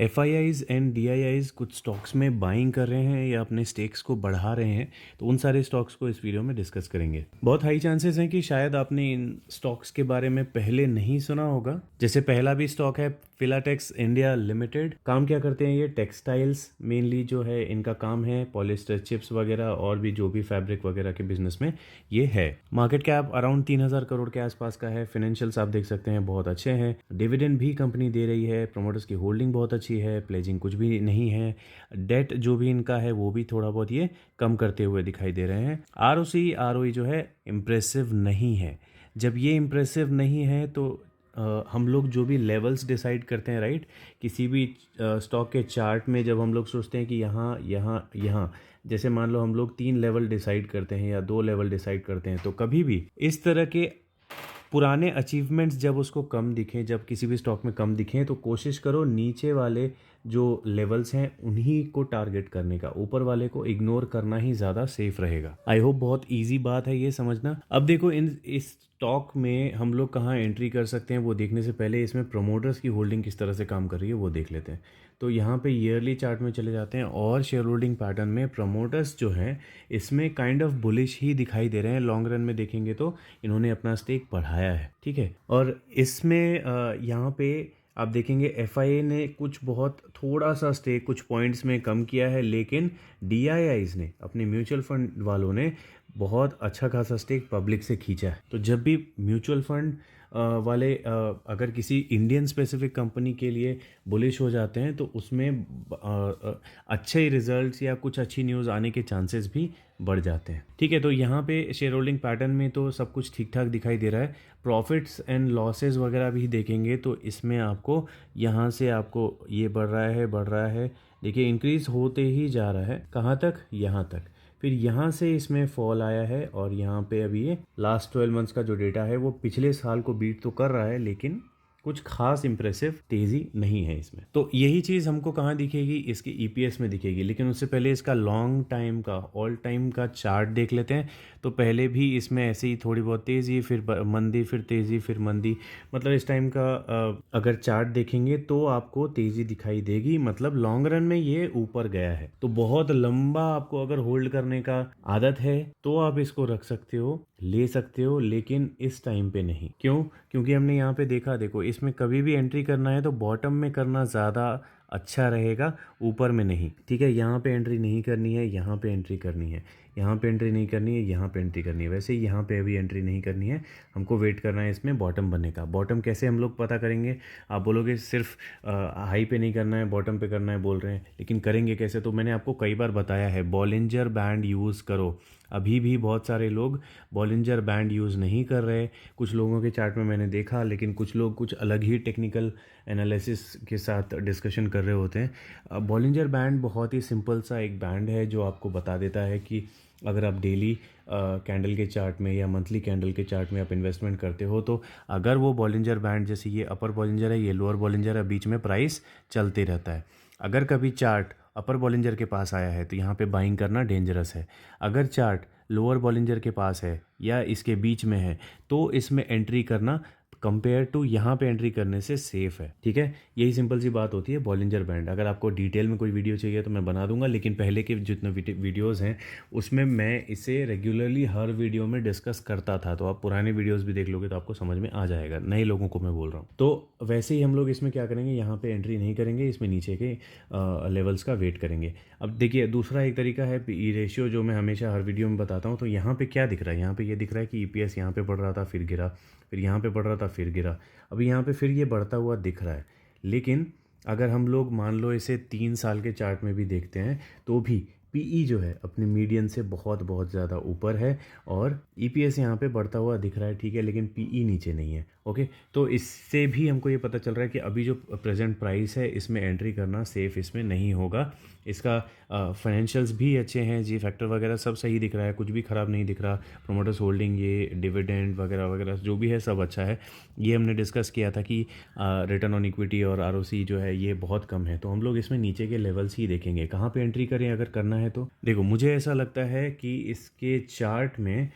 FIIs and DIIs कुछ stocks में buying कर रहे हैं या अपने स्टेक्स को बढ़ा रहे हैं, तो उन सारे स्टॉक्स को इस वीडियो में डिस्कस करेंगे। बहुत हाई चांसेस हैं कि शायद आपने इन स्टॉक्स के बारे में पहले नहीं सुना होगा। जैसे पहला भी स्टॉक है फिलाटेक्स इंडिया लिमिटेड। काम क्या करते हैं ये? टेक्सटाइल्स मेनली जो है इनका काम है, पॉलिस्टर चिप्स वगैरह और भी जो भी फैब्रिक वगैरह के बिजनेस में ये है। मार्केट कैप अराउंड 3,000 करोड़ के आसपास का है। फाइनेंशियल्स आप देख सकते हैं बहुत अच्छे हैं। डिविडेंड भी कंपनी दे रही है। प्रोमोटर्स की होल्डिंग बहुत अच्छी है। प्लेजिंग कुछ भी नहीं है। डेट जो भी इनका है वो भी थोड़ा बहुत ये कम करते हुए दिखाई दे रहे हैं। आरओसी आरओई जो है इम्प्रेसिव नहीं है। जब ये इम्प्रेसिव नहीं है तो हम लोग जो भी लेवल्स डिसाइड करते हैं, राइट, किसी भी स्टॉक के चार्ट में जब हम लोग सोचते हैं कि यहाँ यहाँ यहाँ, जैसे मान लो हम लोग 3 लेवल डिसाइड करते हैं या 2 लेवल डिसाइड करते हैं, तो कभी भी इस तरह के पुराने अचीवमेंट्स जब उसको कम दिखें, जब किसी भी स्टॉक में कम दिखें, तो कोशिश करो नीचे वाले जो लेवल्स हैं उन्हीं को टारगेट करने का। ऊपर वाले को इग्नोर करना ही ज़्यादा सेफ रहेगा। आई होप बहुत इजी बात है ये समझना। अब देखो इस स्टॉक में हम लोग कहाँ एंट्री कर सकते हैं वो देखने से पहले इसमें प्रमोटर्स की होल्डिंग किस तरह से काम कर रही है वो देख लेते हैं। तो यहाँ पे ईयरली चार्ट में चले जाते हैं और शेयर होल्डिंग पैटर्न में प्रमोटर्स जो हैं इसमें काइंड ऑफ बुलिश ही दिखाई दे रहे हैं। लॉन्ग रन में देखेंगे तो इन्होंने अपना स्टेक बढ़ाया है, ठीक है। और इसमें यहाँ पे आप देखेंगे एफआईए ने कुछ बहुत थोड़ा सा स्टेक कुछ पॉइंट्स में कम किया है, लेकिन डीआईआईज ने, अपने म्यूचुअल फंड वालों ने बहुत अच्छा खासा स्टेक पब्लिक से खींचा है। तो जब भी म्यूचुअल फंड वाले अगर किसी इंडियन स्पेसिफिक कंपनी के लिए बुलिश हो जाते हैं तो उसमें अच्छे रिजल्ट्स या कुछ अच्छी न्यूज़ आने के चांसेस भी बढ़ जाते हैं, ठीक है। तो यहाँ पे शेयर होल्डिंग पैटर्न में तो सब कुछ ठीक ठाक दिखाई दे रहा है। प्रॉफिट्स एंड लॉसेस वगैरह भी देखेंगे तो इसमें आपको यहाँ से आपको ये बढ़ रहा है, देखिए इंक्रीज होते ही जा रहा है। कहाँ तक? यहाँ तक। फिर यहाँ से इसमें फॉल आया है और यहाँ पे अभी ये लास्ट 12 मंथ्स का जो डेटा है वो पिछले साल को बीट तो कर रहा है, लेकिन कुछ खास इंप्रेसिव तेज़ी नहीं है इसमें। तो यही चीज़ हमको कहाँ दिखेगी? इसके ईपीएस में दिखेगी। लेकिन उससे पहले इसका लॉन्ग टाइम का, ऑल टाइम का चार्ट देख लेते हैं। तो पहले भी इसमें ऐसे ही थोड़ी बहुत तेज़ी, फिर मंदी, फिर तेज़ी, फिर मंदी। मतलब इस टाइम का अगर चार्ट देखेंगे तो आपको तेज़ी दिखाई देगी। मतलब लॉन्ग रन में ये ऊपर गया है। तो बहुत लंबा आपको अगर होल्ड करने का आदत है तो आप इसको रख सकते हो, ले सकते हो, लेकिन इस टाइम पे नहीं। क्यों? क्योंकि हमने यहाँ पे देखा, देखो इसमें कभी भी एंट्री करना है तो बॉटम में करना ज़्यादा अच्छा रहेगा, ऊपर में नहीं, ठीक है। यहाँ पे एंट्री नहीं करनी है, यहाँ पे एंट्री करनी है। यहाँ पे एंट्री नहीं करनी है, यहाँ पे एंट्री करनी है। वैसे ही यहाँ पे अभी एंट्री नहीं करनी है, हमको वेट करना है इसमें बॉटम बनने का। बॉटम कैसे हम लोग पता करेंगे? आप बोलोगे सिर्फ हाई पे नहीं करना है, बॉटम पे करना है बोल रहे हैं, लेकिन करेंगे कैसे? तो मैंने आपको कई बार बताया है, बॉलिंजर बैंड यूज़ करो। अभी भी बहुत सारे लोग बॉलिंजर बैंड यूज़ नहीं कर रहे। कुछ लोगों के चार्ट में मैंने देखा, लेकिन कुछ लोग कुछ अलग ही टेक्निकल एनालिसिस के साथ डिस्कशन कर रहे होते हैं। बॉलिंजर बैंड बहुत ही सिंपल सा एक बैंड है जो आपको बता देता है कि अगर आप डेली कैंडल के चार्ट में या मंथली कैंडल के चार्ट में आप इन्वेस्टमेंट करते हो, तो अगर वो बॉलिंजर बैंड, जैसे ये अपर बॉलिंजर है, ये लोअर बॉलिंजर है, बीच में प्राइस चलते रहता है। अगर कभी चार्ट अपर बॉलिंजर के पास आया है तो यहाँ पे बाइंग करना डेंजरस है। अगर चार्ट लोअर बॉलिंजर के पास है या इसके बीच में है तो इसमें एंट्री करना कंपेयर टू यहाँ पे एंट्री करने से सेफ है, ठीक है। यही सिंपल सी बात होती है बॉलिंजर बैंड। अगर आपको डिटेल में कोई वीडियो चाहिए तो मैं बना दूंगा, लेकिन पहले के जितने वीडियोस हैं उसमें मैं इसे रेगुलरली हर वीडियो में डिस्कस करता था। तो आप पुराने वीडियोस भी देख लोगे तो आपको समझ में आ जाएगा, नए लोगों को मैं बोल रहा हूँ। तो वैसे ही हम लोग इसमें क्या करेंगे, यहाँ पे एंट्री नहीं करेंगे, इसमें नीचे के लेवल्स का वेट करेंगे। अब देखिए दूसरा एक तरीका है पी रेशियो, जो मैं हमेशा हर वीडियो में बताता हूँ। तो यहाँ पे क्या दिख रहा है? यहाँ पे ये दिख रहा है कि ईपीएस यहाँ पे बढ़ रहा था, फिर गिरा, फिर यहाँ पे बढ़ रहा था, फिर गिरा, अभी यहाँ पे फिर ये बढ़ता हुआ दिख रहा है। लेकिन अगर हम लोग मान लो इसे 3 साल के चार्ट में भी देखते हैं तो भी पीई जो है अपने मीडियन से बहुत बहुत ज़्यादा ऊपर है और ईपीएस यहाँ पे बढ़ता हुआ दिख रहा है, ठीक है, लेकिन पीई नीचे नहीं है। ओके, तो इससे भी हमको ये पता चल रहा है कि अभी जो प्रेजेंट प्राइस है इसमें एंट्री करना सेफ इसमें नहीं होगा। इसका फाइनेंशियल्स भी अच्छे हैं, जी फैक्टर वगैरह सब सही दिख रहा है, कुछ भी ख़राब नहीं दिख रहा। प्रोमोटर्स होल्डिंग, ये डिविडेंड वगैरह वगैरह जो भी है सब अच्छा है। ये हमने डिस्कस किया था कि रिटर्न ऑन इक्विटी और आरओसी जो है ये बहुत कम है। तो हम लोग इसमें नीचे के लेवल्स ही देखेंगे, कहाँ पे एंट्री करें अगर करना है तो। देखो मुझे ऐसा लगता है कि इसके चार्ट में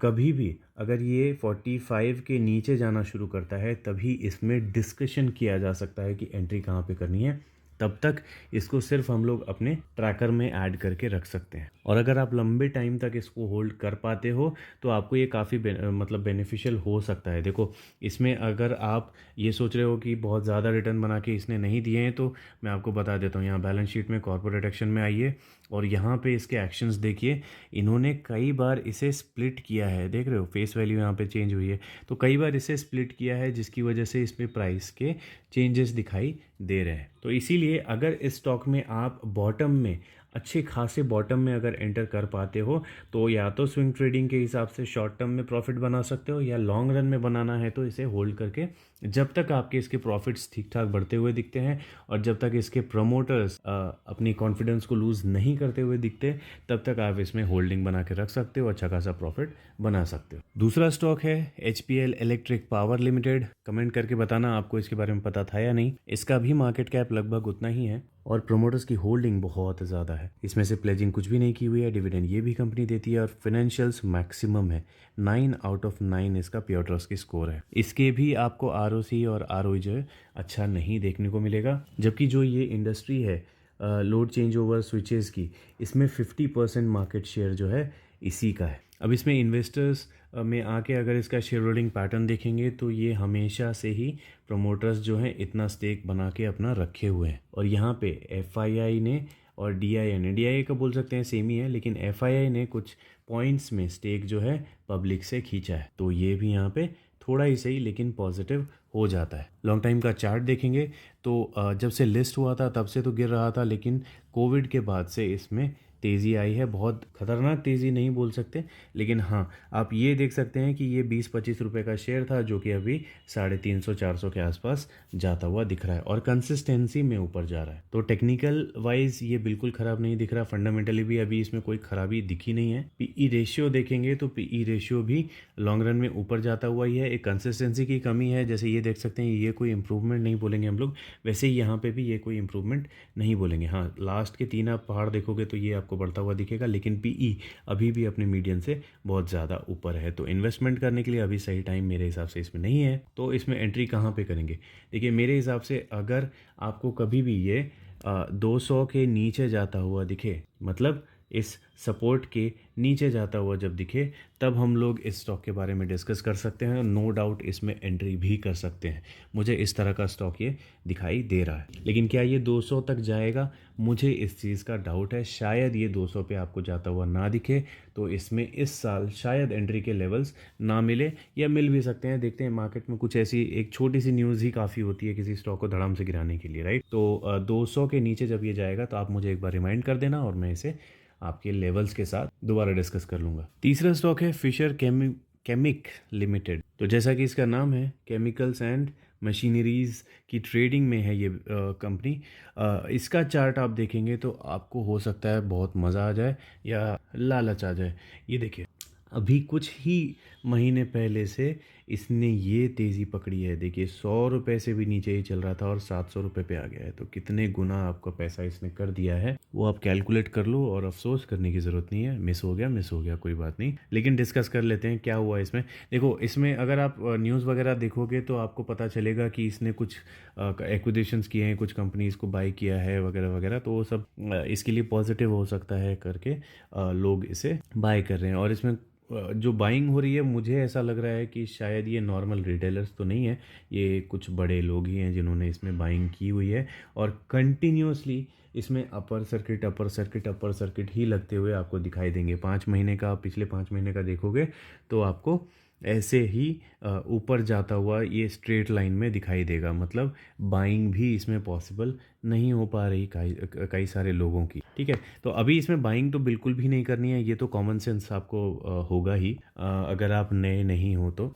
कभी भी अगर ये 45 के नीचे जाना शुरू करता है तभी इसमें डिस्कशन किया जा सकता है कि एंट्री कहाँ पे करनी है। तब तक इसको सिर्फ हम लोग अपने ट्रैकर में ऐड करके रख सकते हैं। और अगर आप लंबे टाइम तक इसको होल्ड कर पाते हो तो आपको ये काफ़ी मतलब बेनिफिशियल हो सकता है। देखो, इसमें अगर आप ये सोच रहे हो कि बहुत ज़्यादा रिटर्न बना के इसने नहीं दिए हैं, तो मैं आपको बता देता हूँ। यहाँ बैलेंस शीट में कॉर्पोरेट एक्शन में आइए और यहाँ पे इसके एक्शंस देखिए। इन्होंने कई बार इसे स्प्लिट किया है, देख रहे हो फेस वैल्यू यहाँ पे चेंज हुई है। तो कई बार इसे स्प्लिट किया है जिसकी वजह से इसमें प्राइस के चेंजेस दिखाई दे रहे हैं। तो इसीलिए अगर इस स्टॉक में आप बॉटम में, अच्छे खासे बॉटम में अगर एंटर कर पाते हो तो या तो स्विंग ट्रेडिंग के हिसाब से शॉर्ट टर्म में प्रॉफिट बना सकते हो, या लॉन्ग रन में बनाना है तो इसे होल्ड करके जब तक आपके इसके प्रॉफिट्स ठीक ठाक बढ़ते हुए दिखते हैं और जब तक इसके प्रमोटर्स अपनी कॉन्फिडेंस को लूज़ नहीं करते हुए दिखते, तब तक आप इसमें होल्डिंग बना के रख सकते हो, अच्छा खासा प्रॉफिट बना सकते हो। दूसरा स्टॉक है HPL electric power limited. Comment करके बताना आपको इसके बारे में पता था या नहीं। इसका भी मार्केट कैप लगभग उतना ही है और प्रोमोटर्स की होल्डिंग बहुत ज़्यादा है। इसमें से प्लेजिंग कुछ भी नहीं की हुई है, डिविडेंड ये भी कंपनी देती है और फाइनेंशियल्स मैक्सिमम है। 9 आउट ऑफ 9 इसका प्योर ट्रस्ट की स्कोर है। इसके भी आपको ROC और ROE जो है अच्छा नहीं देखने को मिलेगा। जबकि जो ये इंडस्ट्री है लोड चेंज ओवर स्विचेस की, इसमें 50% मार्केट शेयर जो है इसी का है। अब इसमें इन्वेस्टर्स में आके अगर इसका शेयर होल्डिंग पैटर्न देखेंगे तो ये हमेशा से ही प्रमोटर्स जो हैं इतना स्टेक बना के अपना रखे हुए हैं। और यहाँ पे FII ने और DII ने, DII का बोल सकते हैं सेम ही है, लेकिन FII ने कुछ पॉइंट्स में स्टेक जो है पब्लिक से खींचा है। तो ये भी यहाँ पे थोड़ा ही सही लेकिन पॉजिटिव हो जाता है। लॉन्ग टाइम का चार्ट देखेंगे तो जब से लिस्ट हुआ था तब से तो गिर रहा था, लेकिन कोविड के बाद से इसमें तेज़ी आई है। बहुत खतरनाक तेज़ी नहीं बोल सकते, लेकिन हाँ आप ये देख सकते हैं कि ये 20-25 रुपये का शेयर था जो कि अभी 350-400 के आसपास जाता हुआ दिख रहा है और कंसिस्टेंसी में ऊपर जा रहा है। तो टेक्निकल वाइज ये बिल्कुल ख़राब नहीं दिख रहा, फंडामेंटली भी अभी इसमें कोई ख़राबी दिखी नहीं है। PE रेशियो देखेंगे तो PE रेशियो भी लॉन्ग रन में ऊपर जाता हुआ ही है। एक कंसिस्टेंसी की कमी है, जैसे ये देख सकते हैं, ये कोई इंप्रूवमेंट नहीं बोलेंगे हम लोग, वैसे ही यहाँ पे भी ये कोई इंप्रूवमेंट नहीं बोलेंगे। हाँ, लास्ट के 3 आप पहाड़ देखोगे तो ये आपको बढ़ता हुआ दिखेगा, लेकिन PE अभी भी अपने मीडियन से बहुत ज़्यादा ऊपर है। तो इन्वेस्टमेंट करने के लिए अभी सही टाइम मेरे हिसाब से इसमें नहीं है। तो इसमें एंट्री कहाँ पे करेंगे? देखिए, मेरे हिसाब से अगर आपको कभी भी ये 200 के नीचे जाता हुआ दिखे, मतलब इस सपोर्ट के नीचे जाता हुआ जब दिखे, तब हम लोग इस स्टॉक के बारे में डिस्कस कर सकते हैं। नो डाउट इसमें एंट्री भी कर सकते हैं। मुझे इस तरह का स्टॉक ये दिखाई दे रहा है, लेकिन क्या ये 200 तक जाएगा? मुझे इस चीज़ का डाउट है। शायद ये 200 पे आपको जाता हुआ ना दिखे, तो इसमें इस साल शायद एंट्री के लेवल्स ना मिले, या मिल भी सकते हैं। देखते हैं, मार्केट में कुछ ऐसी एक छोटी सी न्यूज़ ही काफ़ी होती है किसी स्टॉक को धड़ाम से गिराने के लिए, राइट? तो 200 के नीचे जब ये जाएगा तो आप मुझे एक बार रिमाइंड कर देना और मैं इसे आपके लेवल्स के साथ दोबारा डिस्कस कर लूँगा। तीसरा स्टॉक है फिशर केमिक लिमिटेड। तो जैसा कि इसका नाम है, केमिकल्स एंड मशीनरीज की ट्रेडिंग में है ये कंपनी। इसका चार्ट आप देखेंगे तो आपको हो सकता है बहुत मज़ा आ जाए या लालच आ जाए। ये देखिए, अभी कुछ ही महीने पहले से इसने ये तेज़ी पकड़ी है। देखिए, 100 रुपये से भी नीचे ही चल रहा था और 700 रुपये पे आ गया है। तो कितने गुना आपका पैसा इसने कर दिया है वो आप कैलकुलेट कर लो, और अफसोस करने की ज़रूरत नहीं है। मिस हो गया, कोई बात नहीं। लेकिन डिस्कस कर लेते हैं क्या हुआ इसमें। देखो, इसमें अगर आप न्यूज़ वगैरह देखोगे तो आपको पता चलेगा कि इसने कुछ एक्विजिशंस किए हैं, कुछ कंपनीज़ को बाई किया है वगैरह वगैरह। तो वो सब इसके लिए पॉजिटिव हो सकता है करके लोग इसे बाय कर रहे हैं। और इसमें जो बाइंग हो रही है, मुझे ऐसा लग रहा है कि शायद ये नॉर्मल रिटेलर्स तो नहीं है, ये कुछ बड़े लोग ही हैं जिन्होंने इसमें बाइंग की हुई है। और कंटिन्यूसली इसमें अपर सर्किट ही लगते हुए आपको दिखाई देंगे। 5 महीने का, पिछले 5 महीने का देखोगे तो आपको ऐसे ही ऊपर जाता हुआ ये स्ट्रेट लाइन में दिखाई देगा। मतलब बाइंग भी इसमें पॉसिबल नहीं हो पा रही कई सारे लोगों की, ठीक है। तो अभी इसमें बाइंग तो बिल्कुल भी नहीं करनी है, ये तो कॉमन सेंस आपको होगा ही अगर आप नए नहीं हो तो।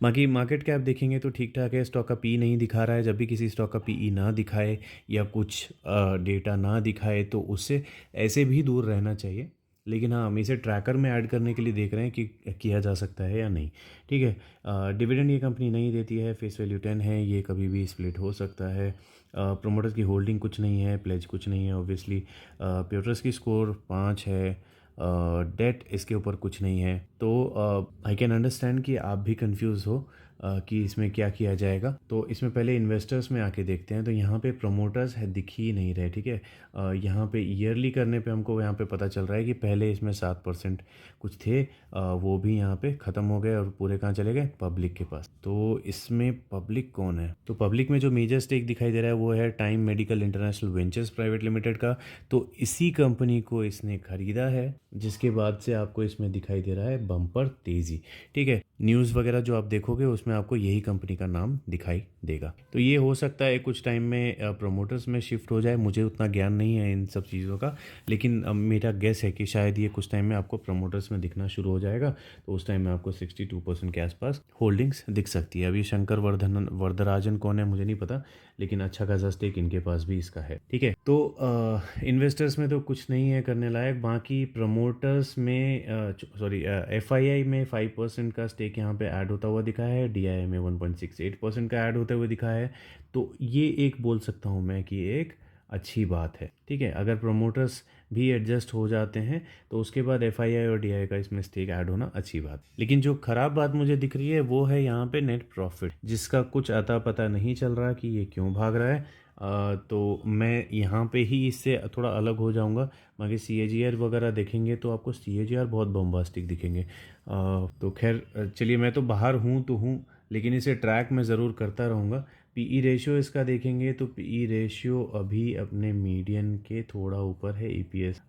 बाकी मार्केट कैप देखेंगे तो ठीक ठाक है। स्टॉक का पी नहीं दिखा रहा है। जब भी किसी स्टॉक का PE ना दिखाए या कुछ डेटा ना दिखाए तो उससे ऐसे भी दूर रहना चाहिए। लेकिन हाँ, हम इसे ट्रैकर में ऐड करने के लिए देख रहे हैं कि किया जा सकता है या नहीं, ठीक है। डिविडेंड ये कंपनी नहीं देती है, फेस वैल्यू 10 है, ये कभी भी स्प्लिट हो सकता है। प्रोमोटर्स की होल्डिंग कुछ नहीं है, प्लेज कुछ नहीं है ऑब्वियसली। प्योटर्स की स्कोर 5 है, डेट इसके ऊपर कुछ नहीं है। तो आई कैन अंडरस्टैंड कि आप भी कंफ्यूज हो, कि इसमें क्या किया जाएगा। तो इसमें पहले इन्वेस्टर्स में आके देखते हैं। तो यहाँ पे प्रमोटर्स है दिख ही नहीं रहे, ठीक है। यहाँ पे ईयरली करने पे हमको यहाँ पे पता चल रहा है कि पहले इसमें 7% कुछ थे, वो भी यहाँ पे ख़त्म हो गए और पूरे कहाँ चले गए, पब्लिक के पास। तो इसमें पब्लिक कौन है, तो पब्लिक में जो मेजर स्टेक दिखाई दे रहा है वो है time medical international ventures private limited का। तो इसी कंपनी को इसने खरीदा है, जिसके बाद से आपको इसमें दिखाई दे रहा है बम्पर तेज़ी, ठीक है। न्यूज़ वगैरह जो आप देखोगे उसमें आपको यही कंपनी का नाम दिखाई देगा। तो ये हो सकता है कुछ टाइम में प्रोमोटर्स में शिफ्ट हो जाए, मुझे उतना ज्ञान नहीं है इन सब चीज़ों का, लेकिन मेरा गेस है कि शायद ये कुछ टाइम में आपको प्रमोटर्स में दिखना शुरू हो जाएगा। तो उस टाइम में आपको 62% के आसपास होल्डिंग्स दिख सकती है। अभी शंकर वरदराजन कौन है मुझे नहीं पता, लेकिन अच्छा खासा स्टेक इनके पास भी इसका है, ठीक है। तो इन्वेस्टर्स में तो कुछ नहीं है करने लायक। बाकी प्रमोटर्स में FII में 5% का स्टेक यहाँ पे ऐड होता हुआ दिखा है, DII में 1.68% का ऐड होते हुए दिखा है। तो ये एक बोल सकता हूँ मैं कि एक अच्छी बात है, ठीक है। अगर प्रमोटर्स भी एडजस्ट हो जाते हैं तो उसके बाद FII और DII का इसमें स्टेक ऐड होना अच्छी बात। लेकिन जो ख़राब बात मुझे दिख रही है वो है यहाँ पे नेट प्रॉफिट, जिसका कुछ अता पता नहीं चल रहा कि ये क्यों भाग रहा है। तो मैं यहाँ पे ही इससे थोड़ा अलग हो जाऊँगा। बाकी CAGR वगैरह देखेंगे तो आपको CAGR बहुत बम्बास्टिक दिखेंगे। तो खैर चलिए, मैं तो बाहर हूँ तो हूँ, लेकिन इसे ट्रैक में ज़रूर करता रहूँगा। PE रेशियो इसका देखेंगे तो PE रेशियो अभी अपने मीडियन के थोड़ा ऊपर है। EPS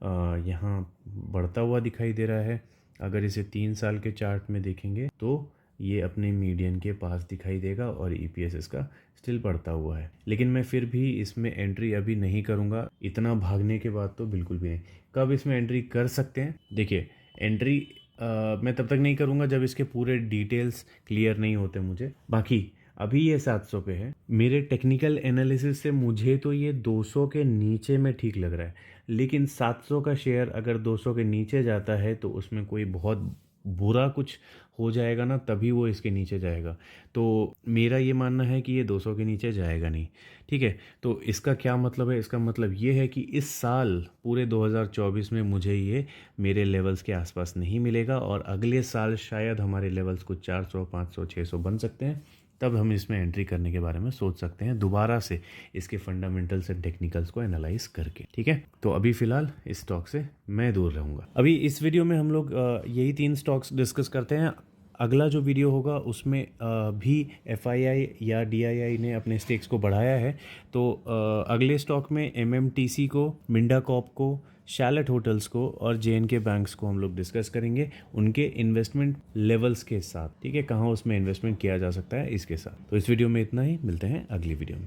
यहाँ बढ़ता हुआ दिखाई दे रहा है। अगर इसे 3 साल के चार्ट में देखेंगे तो ये अपने मीडियन के पास दिखाई देगा और EPS इसका स्टिल बढ़ता हुआ है। लेकिन मैं फिर भी इसमें एंट्री अभी नहीं करूँगा, इतना भागने के बाद तो बिल्कुल भी नहीं। कब इसमें एंट्री कर सकते हैं, देखिए एंट्री मैं तब तक नहीं करूँगा जब इसके पूरे डिटेल्स क्लियर नहीं होते मुझे। बाकी अभी ये 700 पे है। मेरे टेक्निकल एनालिसिस से मुझे तो ये 200 के नीचे में ठीक लग रहा है, लेकिन 700 का शेयर अगर 200 के नीचे जाता है तो उसमें कोई बहुत बुरा कुछ हो जाएगा ना, तभी वो इसके नीचे जाएगा। तो मेरा ये मानना है कि ये 200 के नीचे जाएगा नहीं, ठीक है। तो इसका क्या मतलब है, इसका मतलब ये है कि इस साल पूरे 2024 में मुझे ये मेरे लेवल्स के आसपास नहीं मिलेगा, और अगले साल शायद हमारे लेवल्स कुछ 400, 500, 600 बन सकते हैं। तब हम इसमें एंट्री करने के बारे में सोच सकते हैं दोबारा से, इसके फंडामेंटल्स एंड टेक्निकल्स को एनालाइज करके, ठीक है। तो अभी फ़िलहाल इस स्टॉक से मैं दूर रहूँगा। अभी इस वीडियो में हम लोग यही 3 स्टॉक्स डिस्कस करते हैं। अगला जो वीडियो होगा उसमें भी FII या DII ने अपने स्टेक्स को बढ़ाया है। तो अगले स्टॉक में MMTC को, मिंडा कॉप को, शैलेट होटल्स को और JNK बैंक्स को हम लोग डिस्कस करेंगे उनके इन्वेस्टमेंट लेवल्स के साथ, ठीक है, कहाँ उसमें इन्वेस्टमेंट किया जा सकता है इसके साथ। तो इस वीडियो में इतना ही, मिलते हैं अगली वीडियो में।